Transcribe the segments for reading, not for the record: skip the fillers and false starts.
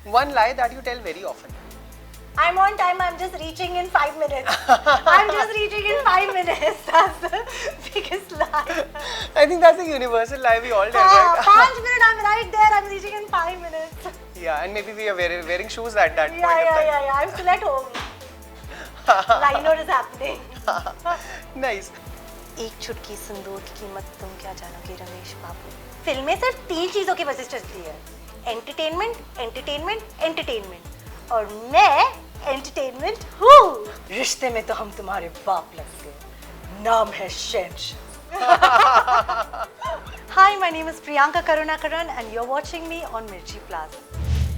One lie that you tell very often. I'm on time, I'm just reaching in 5 minutes. I'm just reaching in 5 minutes. That's the biggest lie. I think that's a universal lie we all tell, Ah, right? 5 minutes, I'm right there, I'm reaching in 5 minutes. Yeah, and maybe we are wearing shoes at that point of time. Yeah, I'm still at home. Liner is happening. Nice. एक चुटकी सिंदूर की कीमत तुम क्या जानोगे रमेश बाबू। फिल्में सिर्फ 3 चीजों की वजह से चलती है, एंटरटेनमेंट, एंटरटेनमेंट, एंटरटेनमेंट, और मैं एंटरटेनमेंट हूँ। रिश्ते में तो हम तुम्हारे बाप लगते हैं, नाम है शेंश। Hi, my name is Priyanka Karunakaran and you're watching me on Mirchi Plus.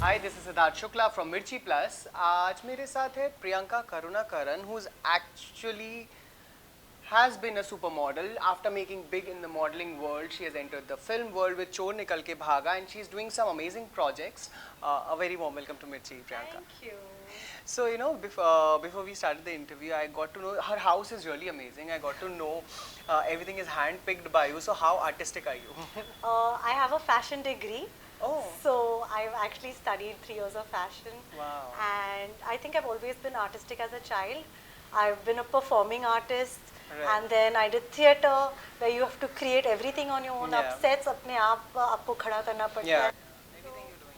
Hi, this is Siddharth Shukla from Mirchi Plus. आज मेरे साथ है Priyanka Karunakaran, who's actually has been a supermodel. After making big in the modeling world, she has entered the film world with Chor Nikal Ke Bhaga, and she's doing some amazing projects. A very warm welcome to Mirchi, Priyanka. Thank you. So, you know, before we started the interview, I got to know her house is really amazing. I got to know everything is hand-picked by you. So, how artistic are you? I have a fashion degree. Oh. So I've actually studied 3 years of fashion. Wow. And I think I've always been artistic as a child. I've been a performing artist. Right. And then I did theatre, where you have to create everything on your own. Yeah. Up sets अपने आप आपको खड़ा करना पड़ता Yeah. है.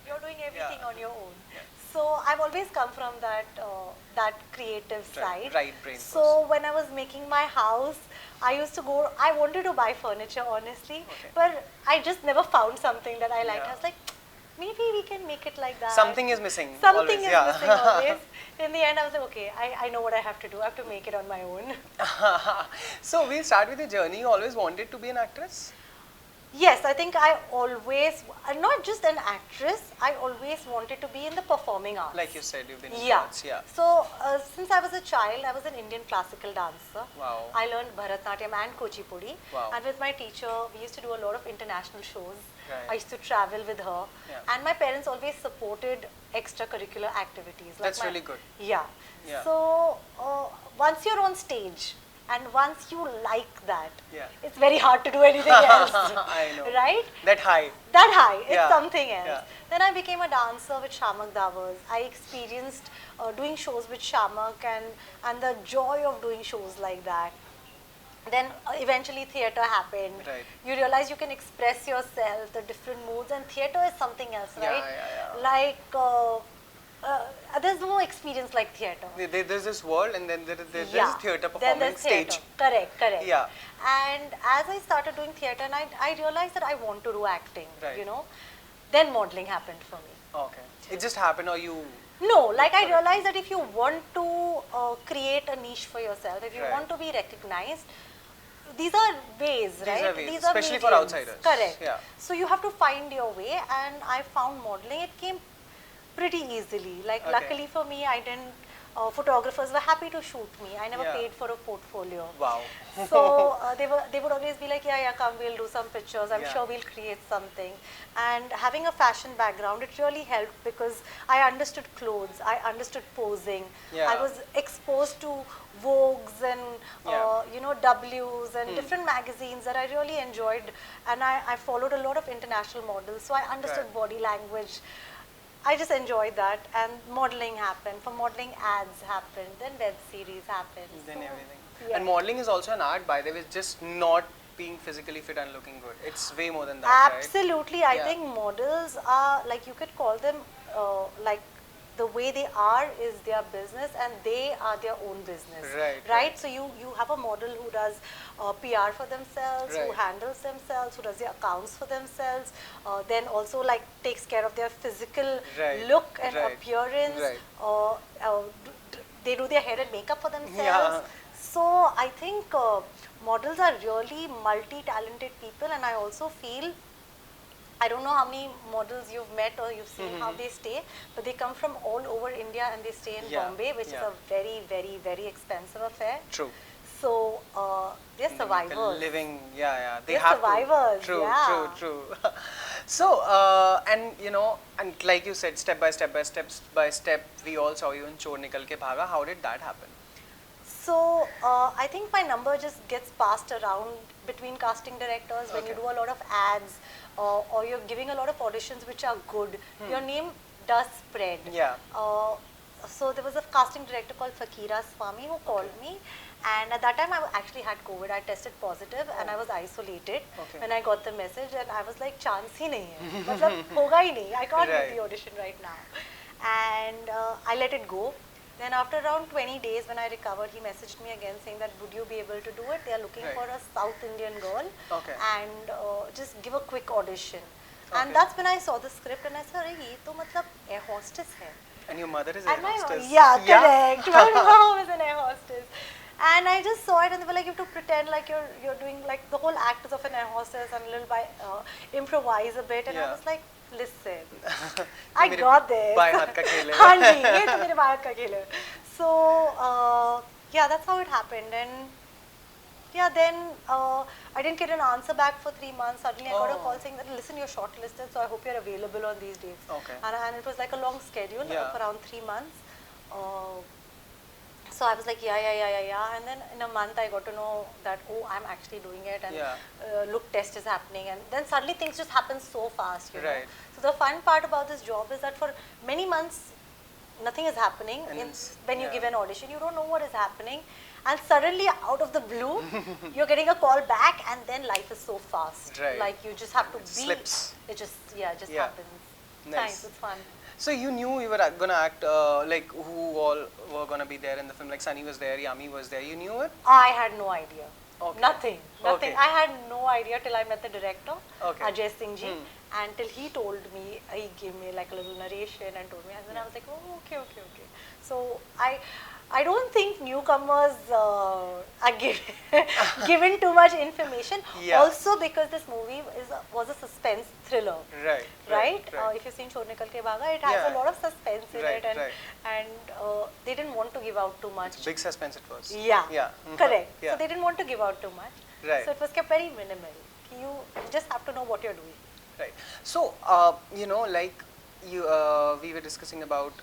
You're doing everything Yeah. on your own. Yeah. So I've always come from that creative side. Right brain So when I was making my house, I used to go. I wanted to buy furniture, honestly, Okay. but I just never found something that I liked. Yeah. I was like, maybe we can make it like that. Something is missing. Something always. is Yeah. missing always. In the end, I was like, okay, I know what I have to do. I have to make it on my own. So we'll start with the journey. You always wanted to be an actress? Yes, I think I always, not just an actress, I always wanted to be in the performing arts. Like you said, you've been in Yeah. sports. Yeah. So since I was a child, I was an Indian classical dancer. Wow. I learned Bharatanatyam and Kuchipudi. Wow. And with my teacher, we used to do a lot of international shows. Right. I used to travel with her. Yeah. And my parents always supported extracurricular activities. That's really good. Yeah. Yeah. So once you're on stage, and once you like that, Yeah. it's very hard to do anything else. I know. Right? That high. That high, it's Yeah. something else. Yeah. Then I became a dancer with Shamak Davas. I experienced doing shows with Shamak and the joy of doing shows like that. Then eventually theatre happened. Right. You realize you can express yourself, the different moods, and theatre is something else, right? Yeah. Like, there's no experience like theatre. There's this world, and then there's Yeah. theatre Then performance there's stage. theatre. Correct. Yeah. And as I started doing theatre, and I realized that I want to do acting, Right. you know, then modeling happened for me. Okay. It just happened, or you? No, like I realized that if you want to create a niche for yourself, if you Right. want to be recognized, these are ways, right? are ways, These are especially for mediums. outsiders. Correct. Yeah. So you have to find your way, and I found modeling. It came pretty easily. Like Okay. luckily for me, I didn't. Photographers were happy to shoot me. I never Yeah. paid for a portfolio. Wow. So they would always be like, yeah, come, we'll do some pictures. I'm Yeah. sure we'll create something. And having a fashion background, it really helped because I understood clothes, I understood posing. Yeah. I was exposed to Vogues and Yeah. W's and different magazines that I really enjoyed. And I followed a lot of international models, so I understood Right. body language. I just enjoyed that, and modeling happened. For modeling, ads happened, then web series happened. Then so, everything. yeah. And modeling is also an art, by the way. It's just not being physically fit and looking good. It's way more than that, right? Absolutely. I Yeah. think models are, like, you could call them like the way they are is their business, and they are their own business. Right. So you have a model who does PR for themselves, who Right. handles themselves, who does their accounts for themselves, then also like takes care of their physical Right. look and Right. appearance. Right. They do their hair and makeup for themselves. Yeah. So I think models are really multi-talented people, and I also feel, I don't know how many models you've met or you've seen how they stay, but they come from all over India and they stay in Yeah. Bombay, which is Yeah. a very, very, very expensive affair. True. So they're survivors. Living, yeah. They They're have survivors, to. yeah. True. So, and and like you said, step by step, we all saw you in Chor Nikal Ke Bhaga. How did that happen? So I think my number just gets passed around between casting directors when you Okay. do a lot of ads or you're giving a lot of auditions which are good. Your name does spread. Yeah. So there was a casting director called Fakira Swami who called me, and at that time I actually had COVID. I tested positive and I was isolated when I got the message, and I was like, chance hi nahi hai, matlab hoga hi nahi, I can't do the audition right now, and I let it go. Then after around 20 days when I recovered, he messaged me again saying that would you be able to do it? They are looking for a South Indian girl and just give a quick audition. And that's when I saw the script and I said, ye to matlab air hostess hai. And your mother is air hostess? Yeah, correct. My mom is an air hostess. And I just saw it and they were like, you have to pretend like you're doing like the whole act is of an air hostess and a little improvise a bit. And I was like, listen, I got this. Baएं हाथ का खेल है. हाँ जी, ये तो मेरे बाएं हाथ का खेल है. So yeah, that's how it happened. And yeah, then I didn't get an answer back for 3 months. Suddenly I got a call saying that, listen, you're shortlisted, so I hope you're available on these dates. And it was like a long schedule of around 3 months. So I was like, yeah. And then in a month I got to know that, oh, I'm actually doing it, and look, test is happening. And then suddenly things just happen so fast, you know. So the fun part about this job is that for many months, nothing is happening. When you give an audition, you don't know what is happening. And suddenly, out of the blue, you're getting a call back, and then life is so fast. Like you just have to be. Slips. It just happens. Nice, it's fun. So you knew you were gonna act, like who all were gonna be there in the film? Like Sunny was there, Yami was there. You knew it? I had no idea. Nothing. I had no idea till I met the director, Ajay Singh ji, and till he told me, he gave me like a little narration and told me, and then I was like, oh, okay. So I don't think newcomers are given too much information. Also because this movie was a suspense thriller. Right? If you've seen Chor Nikal Ke Bhaga, it has a lot of suspense in it, and they didn't want to give out too much. Big suspense it was. Yeah. Correct. So they didn't want to give out too much. So it was kept very minimal. You just have to know what you're doing. Right. So you know, like you, we were discussing about.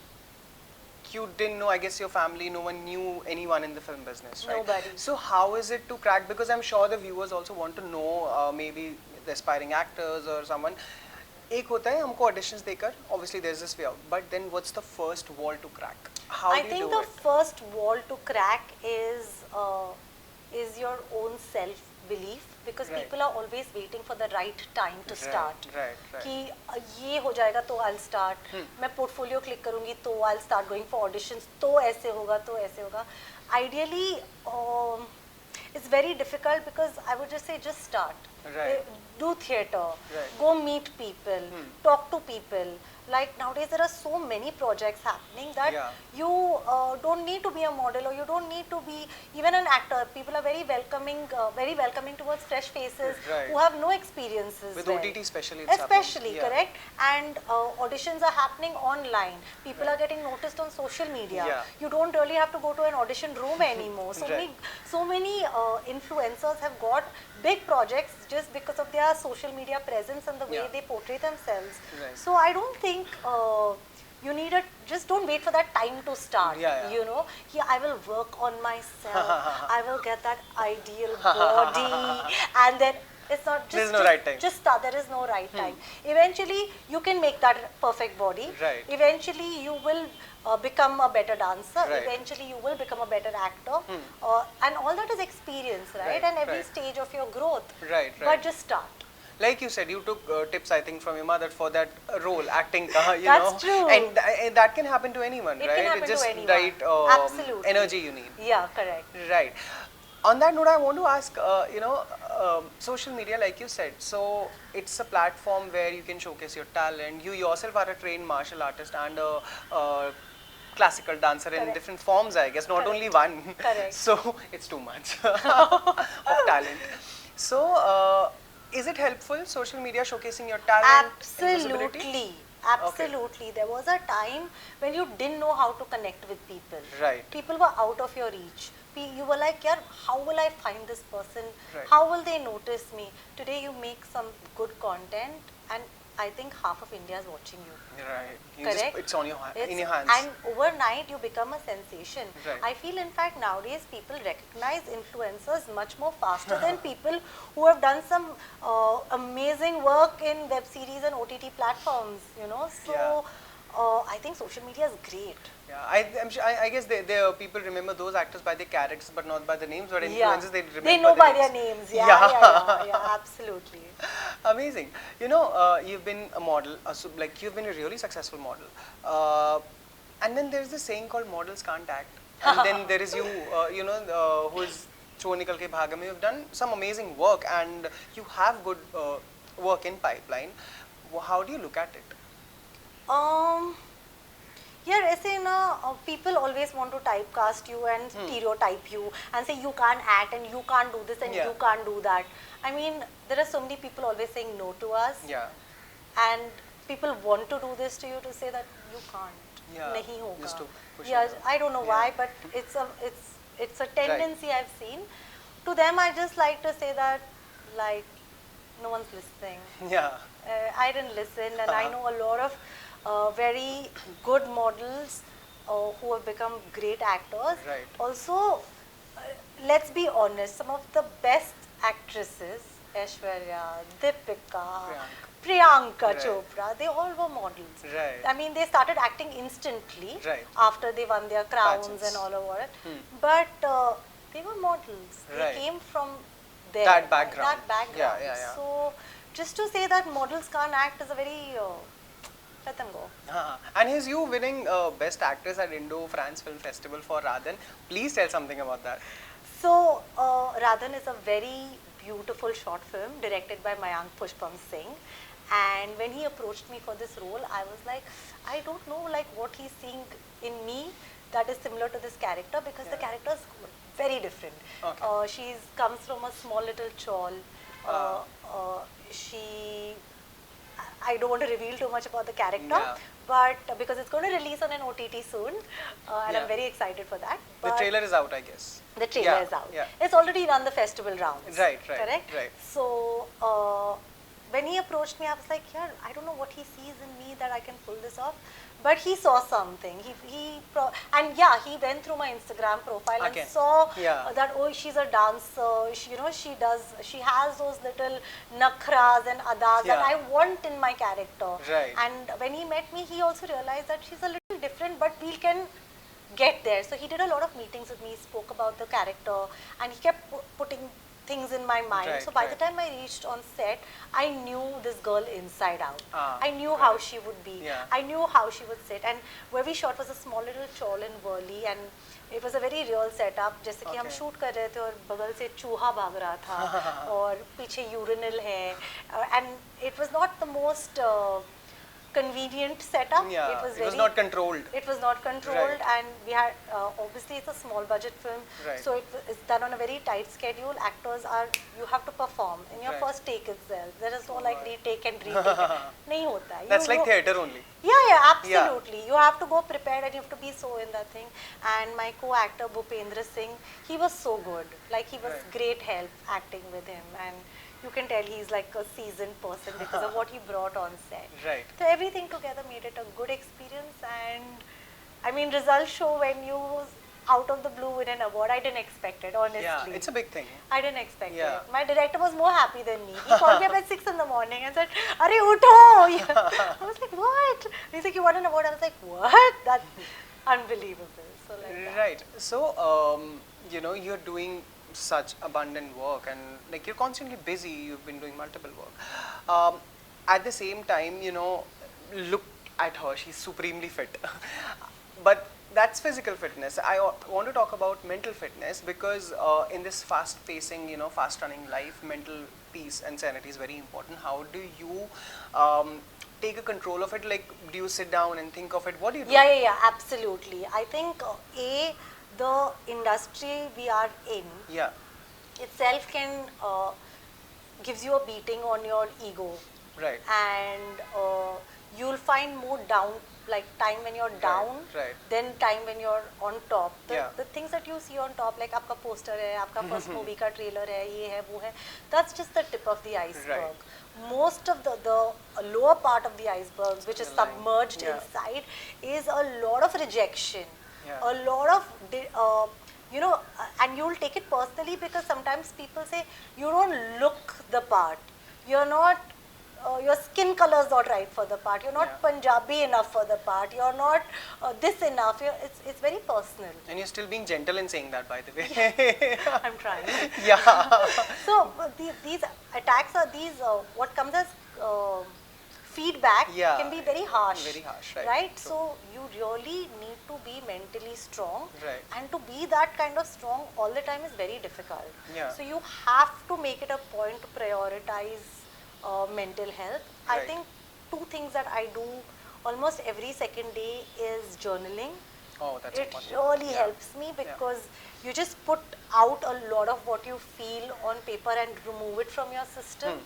You didn't know, I guess your family, no one knew anyone in the film business, right? Nobody. So how is it to crack? Because I'm sure the viewers also want to know, maybe the aspiring actors or someone. एक होता है हमको auditions देकर, obviously there's this way out, but then what's the first wall to crack? How do you do it? I think the first wall to crack is your own self-belief, because people are always waiting for the right time to start. कि ये हो जाएगा तो I'll start. मैं portfolio click करूँगी तो I'll start going for auditions. तो ऐसे होगा. Ideally, it's very difficult because I would just say just start. Do theatre. Go meet people. Talk to people. Like nowadays there are so many projects happening that you don't need to be a model, or you don't need to be even an actor. People are very welcoming towards fresh faces who have no experiences. With OTT especially, correct. And auditions are happening online. People are getting noticed on social media. You don't really have to go to an audition room anymore. So many influencers have got big projects just because of their social media presence and the way they portray themselves. So I don't think you need just don't wait for that time to start. You know, I will work on myself. I will get that ideal body, and then it's not just just start. There is no right time. Eventually, you can make that perfect body. Eventually, you will become a better dancer. Eventually, you will become a better actor. And all that is experience, right? And every stage of your growth. But just start. Like you said, you took tips, I think, from your mother for that role, acting, you know. That's true. And that can happen to anyone, right? It can happen just to anyone. Right energy you need. Yeah, correct. Right. On that note, I want to ask, you know, social media, like you said, so it's a platform where you can showcase your talent. You yourself are a trained martial artist and a classical dancer in different forms, I guess, not only one. So it's too much of talent. So is it helpful, social media showcasing your talent? Absolutely. There was a time when you didn't know how to connect with people. People were out of your reach. You were like, yeah, how will I find this person? How will they notice me? Today you make some good content and I think half of India is watching you. Correct? It's on in your hands. And overnight you become a sensation. I feel in fact nowadays people recognize influencers much more faster than people who have done some amazing work in web series and OTT platforms, you know. So I think social media is great. Yeah, I'm sure, I guess people remember those actors by their characters, but not by the names. But influencers, they remember They know the by names. their names. Yeah, absolutely. Amazing. You've been a model, like you've been a really successful model. And then there's this saying called models can't act. And then there is you, who is Cho Nikal Ke Bhaga Mein. You've done some amazing work and you have good work in pipeline. How do you look at it? Um, Yeah, ऐसे ना people always want to typecast you and stereotype you and say you can't act and you can't do this and you can't do that. I mean, there are so many people always saying no to us. Yeah. And people want to do this to you to say that you can't. Yeah. नहीं होगा. Just to push Yeah, it out. I don't know why, but it's a tendency I've seen. To them, I just like to say that like no one's listening. Yeah. I didn't listen, and I know a lot of very good models who have become great actors. Right. Also, let's be honest, some of the best actresses, Aishwarya, Deepika, Priyanka Right. Chopra, they all were models. Right. I mean, they started acting instantly Right. after they won their crowns Pageants. and all over it. But they were models. Right. They came from there. That background. That background. Yeah. So, just to say that models can't act is a very let them go. And here's you winning Best Actress at Indo-France Film Festival for Raadhan. Please tell something about that. So, Raadhan is a very beautiful short film directed by Mayank Pushpam Singh. And when he approached me for this role, I was like, I don't know like what he's seeing in me that is similar to this character, because the character is very different. Okay. She comes from a small little chawl. I don't want to reveal too much about the character, but because it's going to release on an OTT soon, and I'm very excited for that. The But trailer is out, I guess. the trailer is out. Yeah. It's already run the festival rounds. Right. Correct? Right. So, when he approached me, I was like, yeah, I don't know what he sees in me that I can pull this off. But he saw something. He went through my Instagram profile and saw that, oh, she's a dancer. She has those little nakhras and adas that I want in my character. Right. And when he met me, he also realized that she's a little different, but we can get there. So he did a lot of meetings with me, spoke about the character, and he kept putting things in my mind. So by the time I reached on set, I knew this girl inside out. I knew how she would be. I knew how she would sit. And where we shot was a small little chawl in Worli, and it was a very real setup. जैसे कि हम shoot कर रहे थे और बगल से चूहा भाग रहा था और पीछे urinal है, and it was not the most convenient setup. Yeah, it was not controlled. It was not controlled, and we had obviously it's a small budget film, so it's done on a very tight schedule. Actors you have to perform in your first take itself. There is no like retake and retake. नहीं होता. That's like theater only. Yeah, absolutely. You have to go prepared and you have to be so in that thing. And my co-actor Bhupendra Singh, he was so good. Like he was great help acting with him, and you can tell he's like a seasoned person because of what he brought on set. Right. So everything together made it a good experience, and I mean, results show when you out of the blue win an award. I didn't expect it, honestly. Yeah, it's a big thing. I didn't expect it. My director was more happy than me. He called me up at 6 in the morning and said, "Arey utho!" I was like, "What?" He's like, "You won an award." I was like, "What?" That's unbelievable. So like that. Right. So you're doing such abundant work, and like you're constantly busy. You've been doing multiple work. At the same time, look at her. She's supremely fit. But that's physical fitness. I want to talk about mental fitness, because in this fast-pacing, fast-running life, mental peace and sanity is very important. How do you take a control of it? Like, do you sit down and think of it? What do you do? Yeah, absolutely. I think the industry we are in itself can gives you a beating on your ego. Right. And you'll find more down, like time when you're down, then time when you're on top. The things that you see on top, like आपका poster है, आपका first movie का trailer है, ये है, वो है, that's just the tip of the iceberg. Most of the lower part of the iceberg, which is submerged inside, is a lot of rejection, a lot of and you'll take it personally, because sometimes people say you don't look the part, you're not your skin color is not right for the part. You're not Punjabi enough for the part. You're not this enough. It's very personal. And you're still being gentle in saying that, by the way. I'm trying. Yeah. So these attacks are what comes as feedback can be very harsh. Very harsh, right? Right? So you really need to be mentally strong. Right. And to be that kind of strong all the time is very difficult. Yeah. So you have to make it a point to prioritize mental health. Right. I think two things that I do almost every second day is journaling. Oh, that's It important. really helps me because you just put out a lot of what you feel on paper and remove it from your system.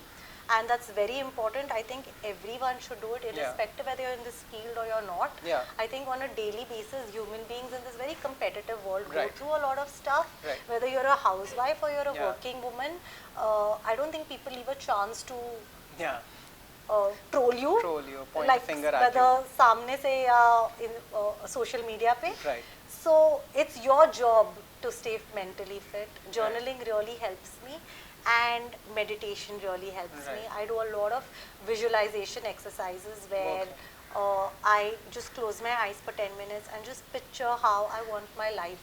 And that's very important. I think everyone should do it, irrespective whether you're in this field or you're not. Yeah. I think on a daily basis, human beings in this very competitive world go Right. through a lot of stuff. Right. Whether you're a housewife or you're a working woman, I don't think people leave a chance to troll you. Point like a finger at whether you. सामने से या in social media पे. Right. So it's your job to stay mentally fit. Journaling really helps me, and meditation really helps me. I do a lot of visualization exercises where I just close my eyes for 10 minutes and just picture how I want my life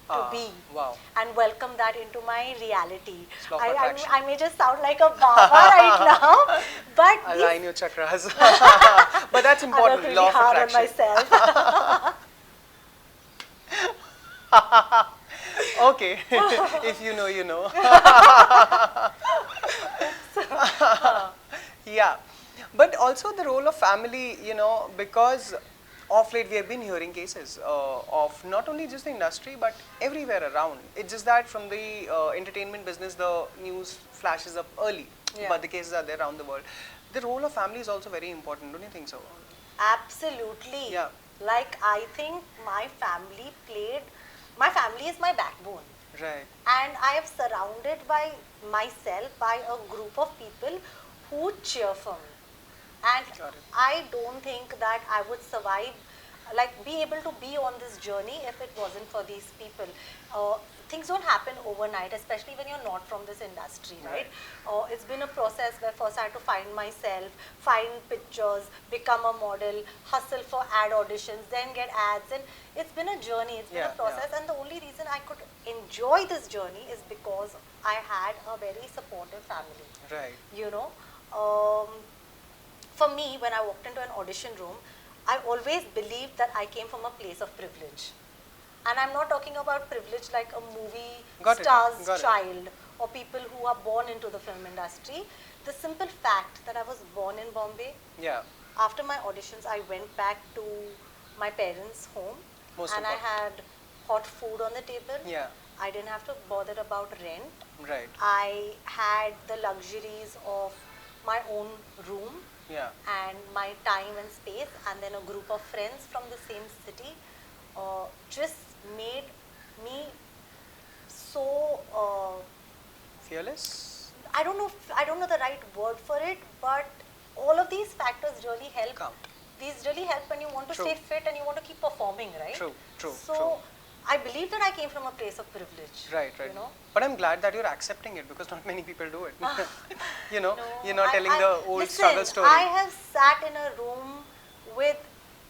to be. Wow. And welcome that into my reality. Law of attraction. I may just sound like a baba right now, but Align your chakras. But that's I important. work really Law of hard on attraction. myself. Okay. If you know, you know. Yeah. But also the role of family, you know, because of late we have been hearing cases of not only just the industry but everywhere around. It's just that from the entertainment business the news flashes up early, but the cases are there around the world. The role of family is also very important, don't you think so? Absolutely. Yeah. Like I think my family is my backbone. Right. And I am surrounded by myself by a group of people who cheer for me. And I don't think that I would survive, like be able to be on this journey if it wasn't for these people. Things don't happen overnight, especially when you're not from this industry, right? It's been a process where first I had to find myself, find pictures, become a model, hustle for ad auditions, then get ads, and it's been a journey, it's been a process, and the only reason I could enjoy this journey is because I had a very supportive family. Right. You know, for me, when I walked into an audition room, I always believed that I came from a place of privilege. And I'm not talking about privilege like a movie star's child or people who are born into the film industry. The simple fact that I was born in Bombay. Yeah. After my auditions, I went back to my parents' home and I had hot food on the table. Yeah. I didn't have to bother about rent. Right. I had the luxuries of my own room. Yeah. And my time and space, and then a group of friends from the same city just made me so fearless? I don't know the right word for it, but all of these factors really help. These really help when you want to stay fit and you want to keep performing, right? So I believe that I came from a place of privilege. Right. You know? But I'm glad that you're accepting it because not many people do it. You know, you're not telling the old struggle story. I have sat in a room with,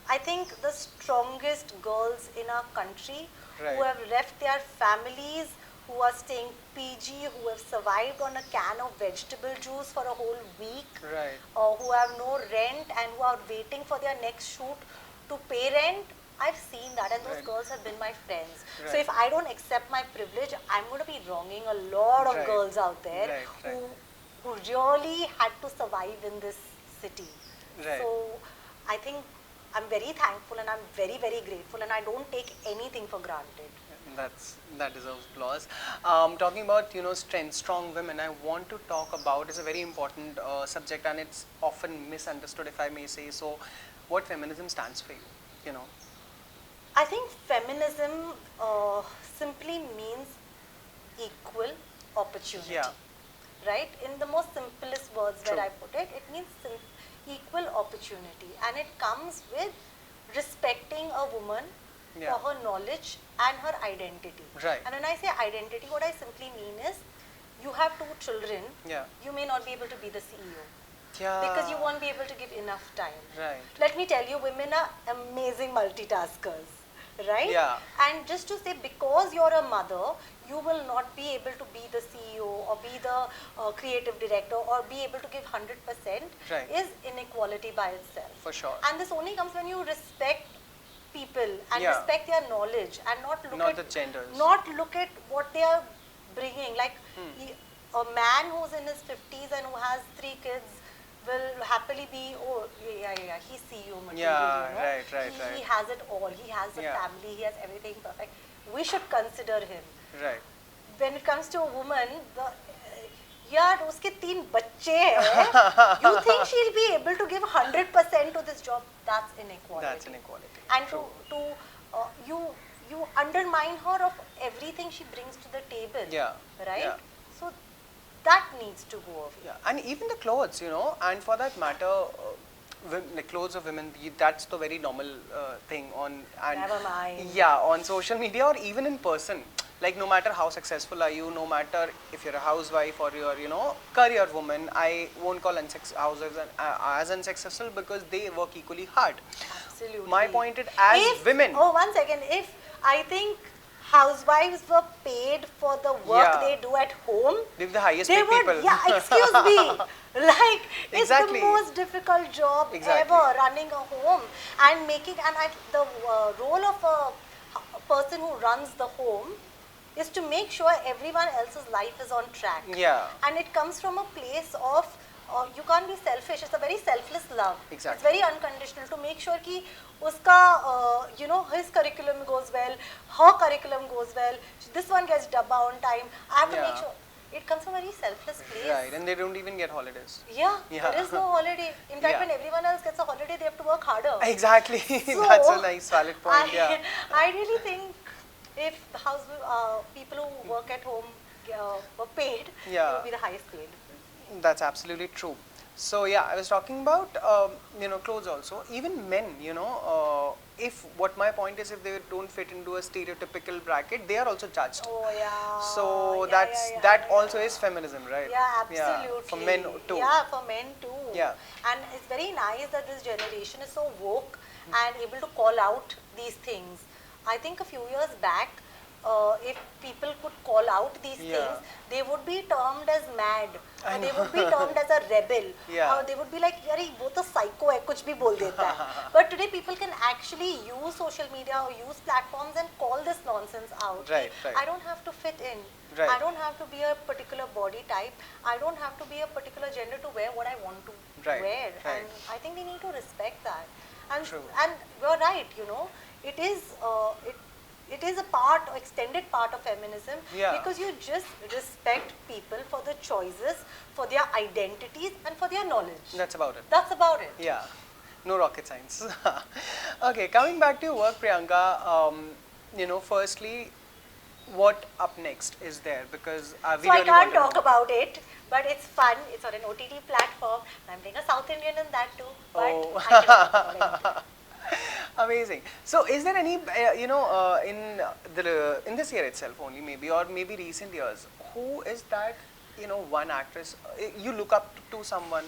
I think, the strongest girls in our country who have left their families, who are staying PG, who have survived on a can of vegetable juice for a whole week, who have no rent and who are waiting for their next shoot to pay rent. I've seen that, and those girls have been my friends. So if I don't accept my privilege, I'm going to be wronging a lot of girls out there who really had to survive in this city. So I think I'm very thankful and I'm very, very grateful, and I don't take anything for granted. That deserves applause. Talking about, you know, strength, strong women, I want to talk about, it's a very important subject and it's often misunderstood, if I may say so, what feminism stands for you, you know. I think feminism simply means equal opportunity, right? In the most simplest words that I put it, it means equal opportunity, and it comes with respecting a woman for her knowledge and her identity. And when I say identity, what I simply mean is, you have 2 children, you may not be able to be the CEO. because you won't be able to give enough time. Right. Let me tell you, women are amazing multitaskers, right? Yeah. And just to say, because you're a mother, you will not be able to be the CEO or be the creative director or be able to give 100% Right. is inequality by itself. For sure. And this only comes when you respect people and Yeah. respect their knowledge and not look Not at the genders. not look at what they are bringing. Like a man who's in his 50s and who has 3 kids will happily be, oh yeah, he's CEO material. Yeah, you know? right. He has it all. He has a Yeah. family. He has everything perfect. We should consider him. Right. When it comes to a woman, यार उसके 3 बच्चे हैं, you think she'll be able to give 100% to this job? That's inequality. That's inequality. And True. you undermine her of everything she brings to the table. Yeah. Right. Yeah. So that needs to go away. Yeah, and even the clothes, and for that matter, the clothes of women, that's the very normal thing on. And Never mind. Yeah, on social media or even in person. Like no matter how successful are you, no matter if you're a housewife or you're, career woman, I won't call housewives as unsuccessful because they work equally hard. Absolutely. My point is, as women. Oh, 1 second. If I think housewives were paid for the work Yeah. they do at home, They're the highest they paid would, people. yeah, excuse me. Like, it's Exactly. the most difficult job Exactly. ever, running a home and making, the role of a person who runs the home is to make sure everyone else's life is on track. Yeah. And it comes from a place of, you can't be selfish. It's a very selfless love. Exactly. It's very unconditional to make sure कि उसका, his curriculum goes well, her curriculum goes well, this one gets dabba on time. I have to make Yeah. sure. It comes from a very selfless place. Right, and they don't even get holidays. Yeah, Yeah. there is no holiday. In fact, Yeah. when everyone else gets a holiday, they have to work harder. Exactly. So, That's a nice valid point. Yeah. I really think if people who work at home were paid, they Yeah. would be the highest paid. That's absolutely true. So yeah, I was talking about clothes also. Even men, if what my point is, if they don't fit into a stereotypical bracket, they are also judged. Oh yeah. So Yeah, that yeah, also yeah. is feminism, right? Yeah, absolutely. For men too. Yeah, for men too. Yeah. And it's very nice that this generation is so woke and able to call out these things. I think a few years back, if people could call out these Yeah. things, they would be termed as mad. I Or they know. would be termed as a rebel. Yeah. They would be like, "Yari, wo to psycho hai, kuch bhi bol deta hai." But today people can actually use social media or use platforms and call this nonsense out. Right, right. I don't have to fit in. Right. I don't have to be a particular body type. I don't have to be a particular gender to wear what I want to Right, wear. right. And I think we need to respect that. And True. and you're right, it is it is a extended part of feminism, Yeah. because you just respect people for their choices, for their identities, and for their knowledge. That's about it. That's about it. Yeah. No rocket science. Okay, coming back to your work, Priyanka. Firstly, what up next is there? Because we So I really can't want to talk know. about it, but it's fun. It's on an OTT platform. I'm playing a South Indian in that too. But Oh. I can talk about it. Amazing. So, is there any, in this year itself only, maybe, or maybe recent years, who is that, one actress you look up to someone?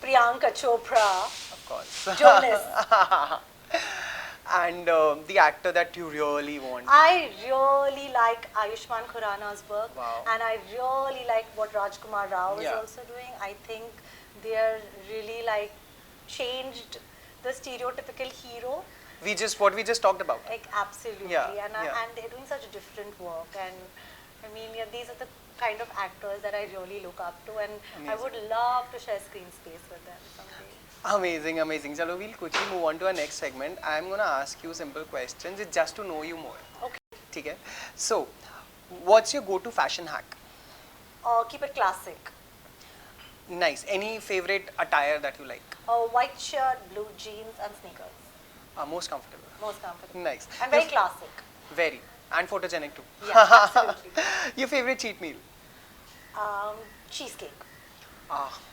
Priyanka Chopra, Of course. Jonas. And the actor that you really want. I really like Ayushmann Khurrana's work, Wow. and I really like what Rajkumar Rao is Yeah. also doing. I think they're really changed the stereotypical hero. What we just talked about. Absolutely, Yeah, and yeah. and they're doing such different work. And I mean, these are the kind of actors that I really look up to, and I Amazing. would love to share screen space with them someday. Amazing, amazing. Chalo, we'll quickly move on to our next segment. I'm going to ask you simple questions. It's just to know you more. Okay. Okay? So, what's your go-to fashion hack? Keep it classic. Nice. Any favorite attire that you like? White shirt, blue jeans, and sneakers. Most comfortable. Most comfortable. Nice. And very Your- classic. Very. And photogenic too. Yeah, absolutely. Your favorite cheat meal? Cheesecake.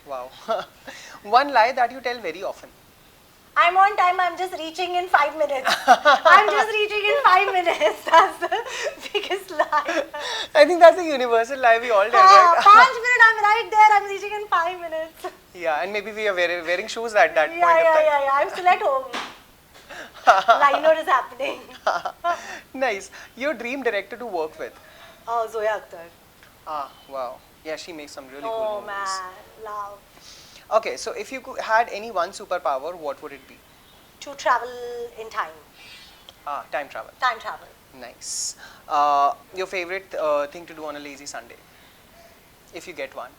Wow. One lie that you tell very often. I'm on time, I'm just reaching in 5 minutes. I'm just reaching in 5 minutes. That's the biggest lie. I think that's a universal lie we all tell, Ah, right? 5 minutes, I'm right there, I'm reaching in 5 minutes. Yeah, and maybe we are wearing shoes at that point Yeah, of time. yeah, yeah, yeah. I'm still at home. Liner is happening. Nice. Your dream director to work with? Oh, Zoya Akhtar. Ah, wow. Yeah, she makes some really cool Oh movies. man, love. Okay, so if you had any one superpower, what would it be? To travel in time. Ah, time travel. Time travel. Nice. Your favorite thing to do on a lazy Sunday, if you get one?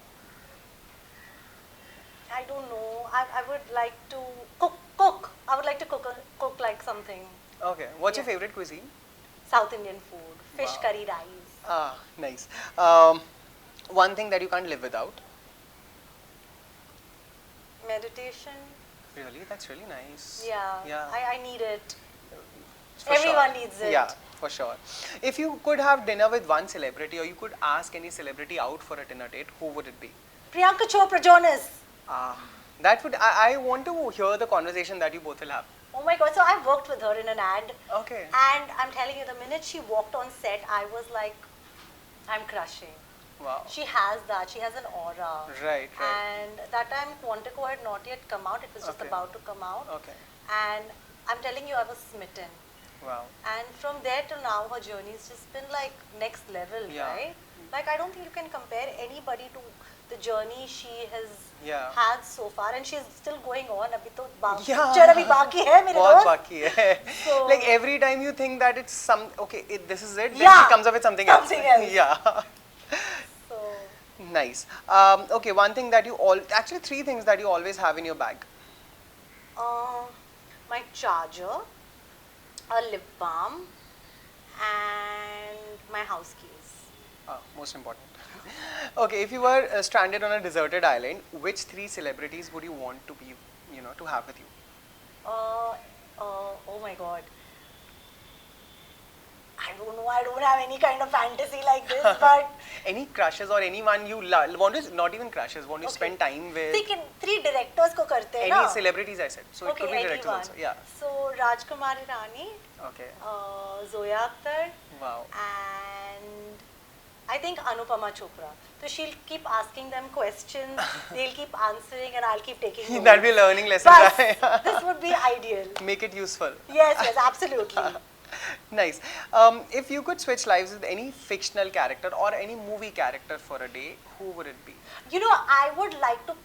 I don't know. I would like to cook. I would like to cook like something. Okay. What's your Yeah. favorite cuisine? South Indian food. Fish Wow. curry rice. Ah, nice. One thing that you can't live without? Meditation. Really? That's really nice. Yeah. Yeah. I need it. For Everyone sure. needs it. Yeah, for sure. If you could have dinner with one celebrity or you could ask any celebrity out for a dinner date, who would it be? Priyanka Chopra Jonas. That would, I want to hear the conversation that you both will have. Oh my god, so I worked with her in an ad. Okay. And I'm telling you, the minute she walked on set, I was like, I'm crushing. Wow. She has that. She has an aura. Right, right. And that time, Quantico had not yet come out. It was just Okay. about to come out. Okay. And I'm telling you, I was smitten. Wow. And from there to now, her journey's just been like next level, Yeah. right? Like, I don't think you can compare anybody to the journey she has Yeah. had so far. And she's still going on. Abhi to Yeah. picture abhi baki hai, mere बहुत dost. बाकी है. So- Like every time you think that it's okay, this is it, then Yeah. she comes up with something else. Something else. Yeah. So, Nice. Okay, one thing that actually three things that you always have in your bag. my charger, a lip balm, and my house keys. Most important. Okay, if you were stranded on a deserted island, which three celebrities would you want to be, to have with you? Oh my god. I don't know, I don't have any kind of fantasy like this, but Any crushes or anyone you want to, not even crushes, want to Okay. spend time with? see, three directors ko karte hain Any na? celebrities, I said. So it Okay, could be directors anyone. also. Yeah. So Rajkumari Rani, Okay. Zoya Akhtar, Wow. and I think Anupama Chopra. So she'll keep asking them questions, they'll keep answering, and I'll keep taking notes. That'll be a learning lesson. But right? this would be ideal. Make it useful. Yes, absolutely. Nice. If you could switch lives with any fictional character or any movie character for a day, who would it be? You know, I would like to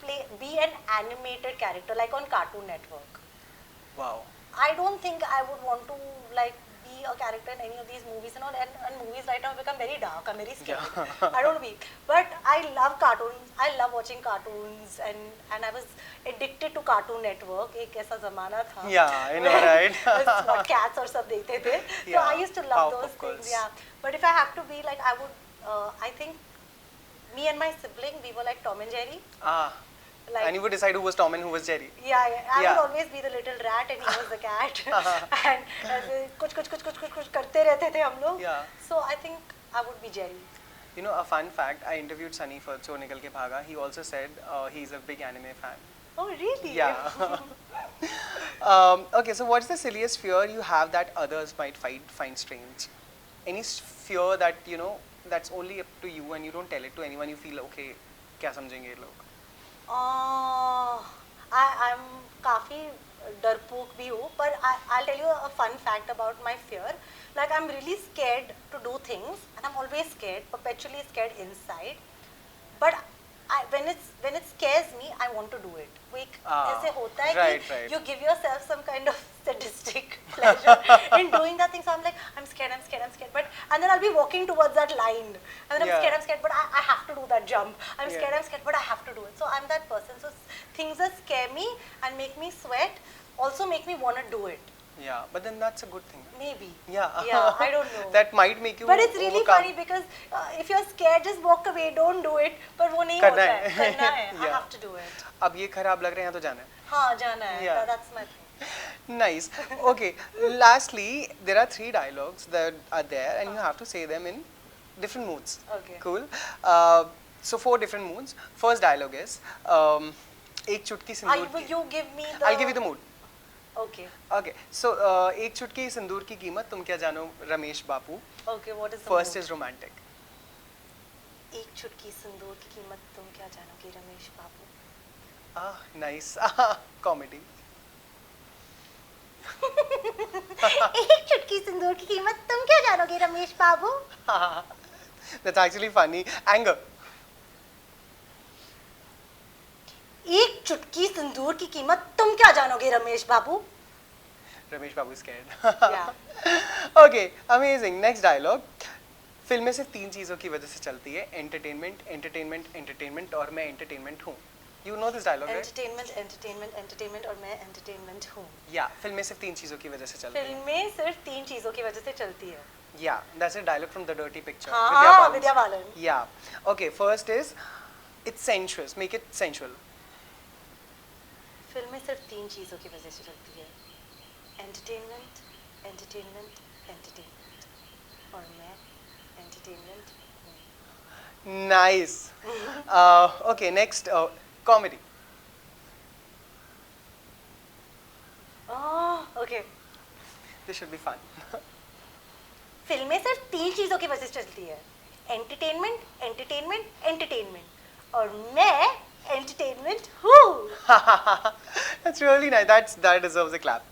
be an animated character, like on Cartoon Network. Wow. I don't think I would want to like be a character in any of these movies and all. And movies right now have become very dark. I'm very scared. Yeah. I don't know be. But I love cartoons. I love watching cartoons, and I was addicted to Cartoon Network. एक ऐसा ज़माना था. Yeah, I know, right? What cats और सब देखते थे. So Yeah, I used to love Powerpuff those Girls. things. Yeah. But if I have to be like, I would. I think me and my sibling, we were like Tom and Jerry. Like, And you would decide who was Tom and who was Jerry. yeah, I Yeah. would always be the little rat and he was the cat. And ऐसे कुछ करते रहते थे हम लोग. Yeah. So I think I would be Jerry. You know, a fun fact, I interviewed Sunny for So Nikal Ke Bhaga. He also said he's a big anime fan. Oh really? Yeah. Okay, so what's the silliest fear you have that others might find strange? Any fear that, that's only up to you and you don't tell it to anyone, you feel, okay, क्या समझेंगे ये लोग? I'm काफी डरपोक भी हूँ, पर I'll tell you a fun fact about my fear. Like I'm really scared to do things, and I'm always scared, perpetually scared inside. But when it scares me, I want to do it. Like ऐसे होता है right, कि right. you give yourself some kind of sadistic pleasure in doing that thing. So I'm like, I'm scared, but and then I'll be walking towards that line, and then Yeah. I'm scared, but I have to do that jump. I'm Yeah. scared, but I have to do it. So I'm that person. So things that scare me and make me sweat also make me want to do it. Yeah, but then that's a good thing. Maybe. Yeah. Yeah, I don't know. That might make you But it's really overcome. funny because if you're scared, just walk away. Don't do it. But वो नहीं करना होता है. है. करना है. I Yeah. have to do it. अब ये खराब लग रहे हैं तो जाना है. हाँ, जाना है. Yeah. That's my thing. Nice. Okay. Lastly, there are 3 dialogues that are there, and you have to say them in different moods. Okay. Cool. So 4 different moods. First dialogue is एक चुटकी सिंदूर Will की. you give me the? I'll give you the mood. Okay. Okay. So एक चुटकी सिंदूर की कीमत तुम क्या जानो रमेश बापू. Okay. What is the First mood? is romantic. एक चुटकी सिंदूर की कीमत तुम क्या जानोगे रमेश बाबू. Nice. Comedy. एक चुटकी सिंदूर की कीमत तुम क्या जानोगे रमेश बाबू? That's actually funny. Anger. एक चुटकी सिंदूर की कीमत तुम क्या जानोगे रमेश बाबू? Ramesh Babu is scared. Yeah. Okay, amazing. Next dialogue. फिल्में सिर्फ 3 चीज़ों की वजह से चलती है, एंटरटेनमेंट, एंटरटेनमेंट, एंटरटेनमेंट और मैं एंटरटेनमेंट हूँ. You know this dialogue, right? Entertainment entertainment entertainment और मैं एंटरटेनमेंट हूँ. Yeah, फिल्में सिर्फ 3 चीज़ों की वजह से चलती है. फिल्में सिर्फ 3 चीजों की वजह से चलती है. Yeah, that's a dialogue from the Dirty Picture. हाँ, Vidya Balan. Yeah. Okay, first is it's sensuous. Make it sensual. फिल्में सिर्फ 3 चीजों की वजह से चलती है. एंटरटेनमेंट, एंटरटेनमेंट, एंटरटेनमेंट और मैं एंटरटेनमेंट हूँ. Nice. Okay, next comedy. Okay. This should be fun. फिल्में सिर्फ 3 चीजों की वजह से चलती है. एंटरटेनमेंट, एंटरटेनमेंट, एंटरटेनमेंट और मैं एंटरटेनमेंट हूँ. That's really nice. That deserves a clap.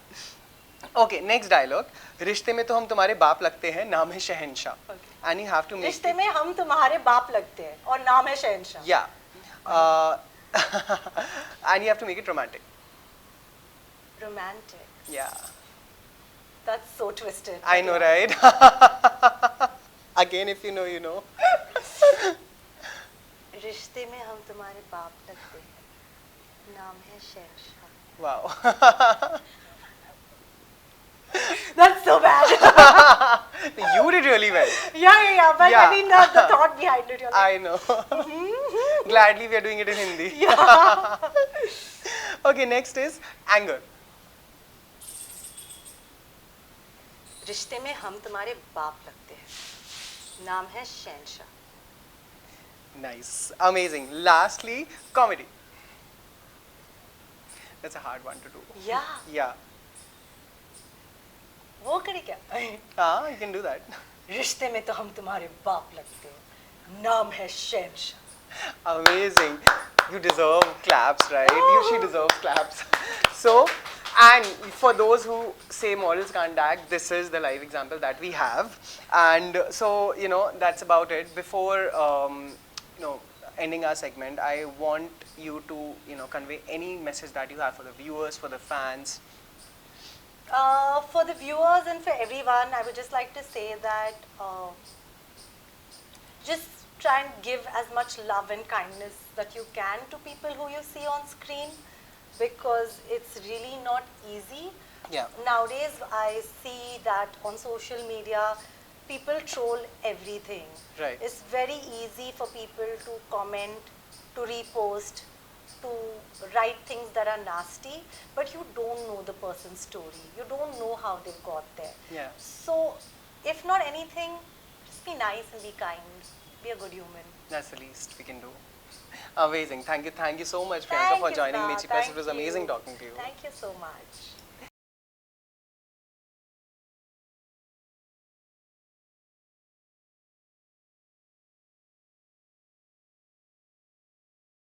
Okay, next dialogue. रिश्ते में तो हम तुम्हारे बाप लगते हैं, नाम है शहंशाह. And you have to make रिश्ते में हम तुम्हारे बाप लगते हैं और नाम है शहंशाह. Yeah. And you have to make it romantic. Romantic. Yeah. That's so twisted. I know, right? Again, if you know, you know. रिश्ते में हम तुम्हारे बाप लगते हैं, नाम है शहंशाह. Wow. That's so bad. You did really well. Yeah. But Yeah. I mean the thought behind it. You're like, I know. Gladly we are doing it in Hindi. yeah. Okay, next is anger. रिश्ते में हम तुम्हारे बाप लगते हैं, नाम है शहंशाह. Nice. Amazing. Lastly, comedy. That's a hard one to do. Yeah. Yeah. वो करे क्या? You can do that. रिश्ते में तो हम तुम्हारे बाप लगते हैं, नाम है शहंशाह. Amazing. You deserve claps, right? She deserves claps. So, and for those who say models can't act, this is the live example that we have. And so, you know, that's about it. Before, ending our segment, I want you to, convey any message that you have for the viewers, for the fans. For the viewers and for everyone, I would just like to say that just try and give as much love and kindness that you can to people who you see on screen, because it's really not easy. Yeah. Nowadays, I see that on social media, people troll everything. Right. It's very easy for people to comment, to repost, to write things that are nasty, but you don't know the person's story. You don't know how they've got there. Yeah. So, if not anything, just be nice and be kind. Be a good human. That's the least we can do. Amazing. Thank you so much, Priyanka, for joining Mirchi Plus. It was amazing talking to you. Thank you so much.